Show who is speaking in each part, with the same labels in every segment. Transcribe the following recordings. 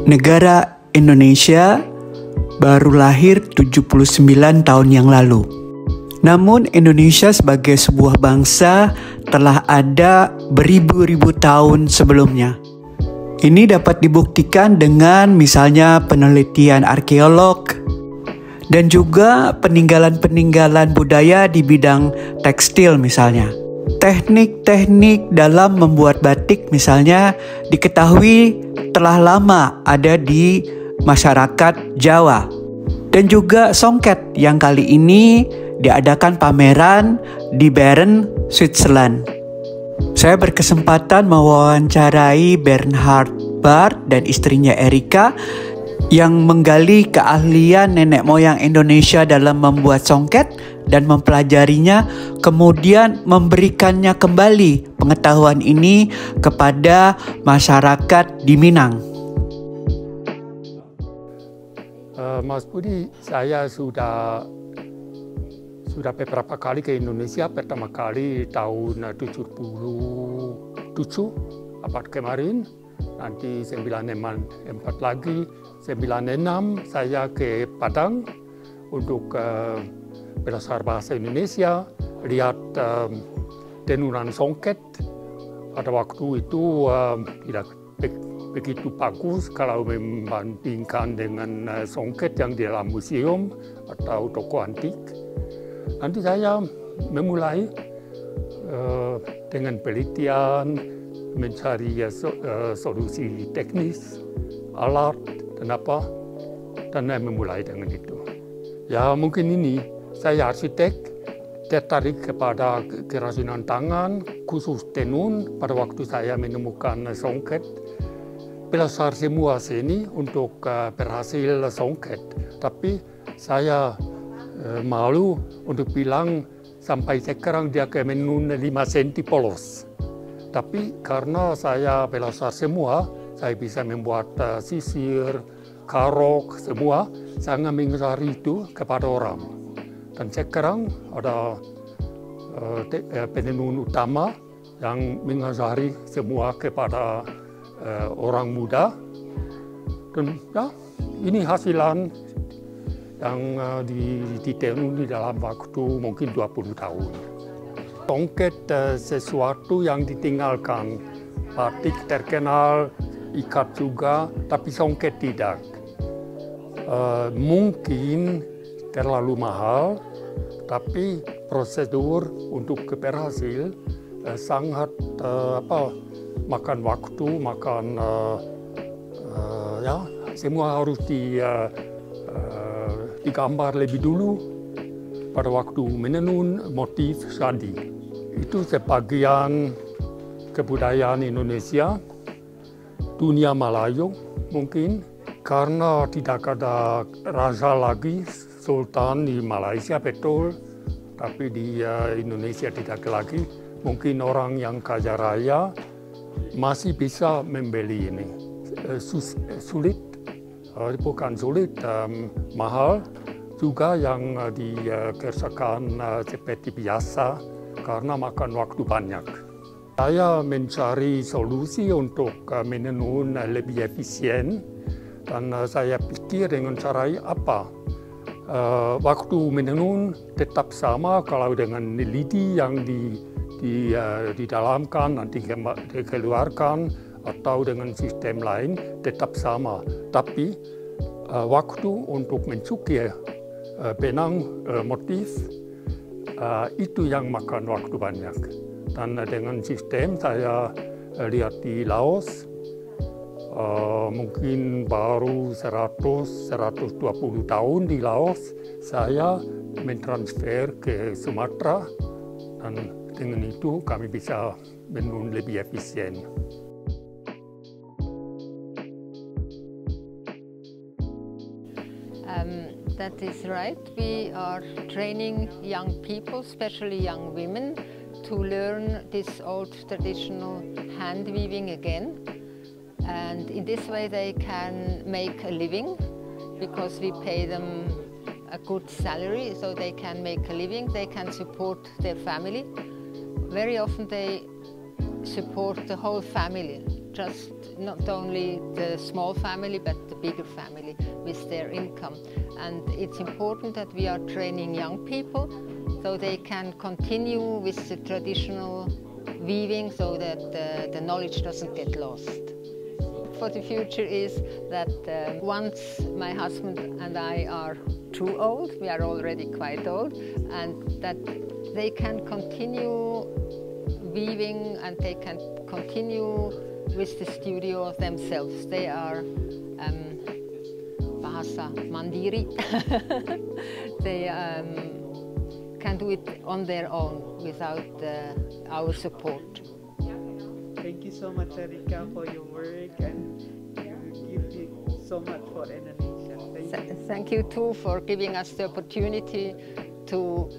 Speaker 1: Negara Indonesia baru lahir 79 tahun yang lalu. Namun Indonesia sebagai sebuah bangsa telah ada beribu-ribu tahun sebelumnya. Ini dapat dibuktikan dengan misalnya penelitian arkeolog dan juga peninggalan-peninggalan budaya di bidang tekstil misalnya. Teknik-teknik dalam membuat batik misalnya diketahui telah lama ada di masyarakat Jawa. Dan juga songket yang kali ini diadakan pameran di Bern, Switzerland. Saya berkesempatan mewawancarai Bernhard Barth dan istrinya Erika yang menggali keahlian nenek moyang Indonesia dalam membuat songket dan mempelajarinya, kemudian memberikannya kembali pengetahuan ini kepada masyarakat di Minang.
Speaker 2: Mas Budi, saya sudah beberapa kali ke Indonesia. Pertama kali tahun 77 abad kemarin, nanti 94 lagi, 96 saya ke Padang untuk belajar bahasa Indonesia, lihat tenunan songket. Pada waktu itu tidak begitu bagus kalau membandingkan dengan songket yang di dalam museum atau toko antik. Nanti saya memulai dengan penelitian, mencari solusi teknis, alat, dan memulai dengan itu. Ya mungkin ini, saya arsitek, tertarik kepada kerajinan tangan, khusus tenun. Pada waktu saya menemukan songket, belajar semua seni untuk berhasil songket. Tapi saya malu untuk bilang sampai sekarang dia ke menun 5 cm polos. Tapi karena saya belajar semua, saya bisa membuat sisir, karok, semua. Saya mengajari itu kepada orang. Dan sekarang ada penenun utama yang mengajari semua kepada orang muda. Dan ya, ini hasilan yang ditenun di dalam waktu mungkin 20 tahun. Songket sesuatu yang ditinggalkan. Batik terkenal, ikat juga, tapi songket tidak. Mungkin terlalu mahal, tapi prosedur untuk berhasil sangat makan waktu, ya semua harus digambar lebih dulu pada waktu menenun motif sandi. Itu sebagian kebudayaan Indonesia, dunia Melayu mungkin, karena tidak ada raja lagi, sultan di Malaysia betul, tapi di Indonesia tidak lagi. Mungkin orang yang kaya raya masih bisa membeli ini. Sulit, bukan sulit, mahal juga yang dikerjakan seperti biasa karena makan waktu banyak. Saya mencari solusi untuk menenun lebih efisien dan saya pikir dengan cara apa? Waktu menenun tetap sama kalau dengan lidi yang didalamkan nanti dikeluarkan atau dengan sistem lain tetap sama. Tapi waktu untuk mencukir benang motif itu yang makan waktu banyak. Dan dengan sistem saya lihat di Laos, mungkin baru 100-120 tahun di Laos, saya mentransfer ke Sumatera dan dengan itu kami bisa menenun lebih efisien.
Speaker 3: That is right. We are training young people, especially young women, to learn this old traditional hand weaving again. And in this way they can make a living because we pay them a good salary, so they can make a living, they can support their family. Very often they support the whole family, just not only the small family but the bigger family with their income. And it's important that we are training young people so they can continue with the traditional weaving so that the knowledge doesn't get lost. For the future is that once my husband and I are too old, we are already quite old, and that they can continue weaving and they can continue with the studio themselves. They are bahasa mandiri. They can do it on their own without our support.
Speaker 1: Thank you so much, Erika, for your work, and you give so much for Indonesia.
Speaker 3: Thank you too for giving us the opportunity to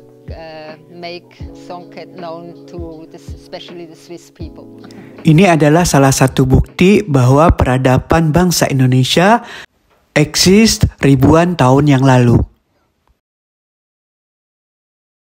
Speaker 3: make Songket known to especially the Swiss people.
Speaker 1: Ini adalah salah satu bukti bahwa peradaban bangsa Indonesia eksis ribuan tahun yang lalu.